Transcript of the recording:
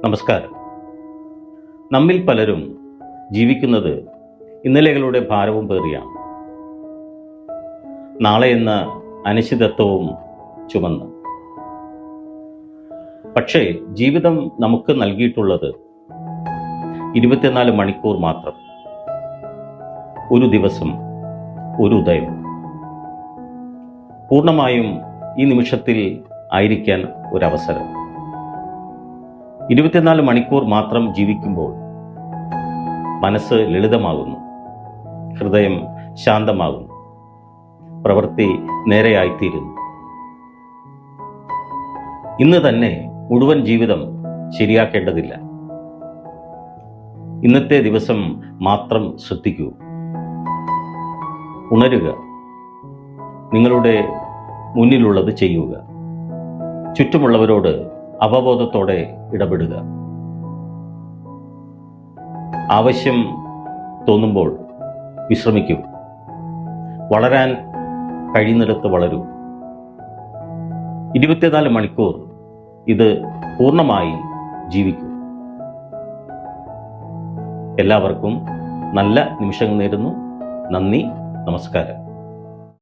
നമസ്കാരം. നമ്മിൽ പലരും ജീവിക്കുന്നത് ഇന്നലെകളുടെ ഭാരവും പേറിയാണ്. നാളെ എന്ന അനിശ്ചിതത്വവും ചുമന്ന്. പക്ഷേ ജീവിതം നമുക്ക് നൽകിയിട്ടുള്ളത് 24 മണിക്കൂർ മാത്രം. ഒരു ദിവസം, ഒരു ഉദയം. പൂർണ്ണമായും ഈ നിമിഷത്തിൽ ആയിരിക്കാൻ ഒരവസരം. 24 മണിക്കൂർ മാത്രം ജീവിക്കുമ്പോൾ മനസ്സ് ലളിതമാകുന്നു, ഹൃദയം ശാന്തമാകുന്നു, പ്രവൃത്തി നേരെയായിത്തീരുന്നു. ഇന്ന് തന്നെ മുഴുവൻ ജീവിതം ശരിയാക്കേണ്ടതില്ല. ഇന്നത്തെ ദിവസം മാത്രം ശ്രദ്ധിക്കൂ. ഉണരുക, നിങ്ങളുടെ മുന്നിലുള്ളത് ചെയ്യുക, ചുറ്റുമുള്ളവരോട് അവബോധത്തോടെ ഇടപെടുക. ആവശ്യം തോന്നുമ്പോൾ വിശ്രമിക്കൂ. വളരാൻ കഴിയുന്നിടത്ത് വളരൂ. 24 മണിക്കൂർ ഇത് പൂർണ്ണമായി ജീവിക്കൂ. എല്ലാവർക്കും നല്ല നിമിഷങ്ങൾ നേരുന്നു. നന്ദി, നമസ്കാരം.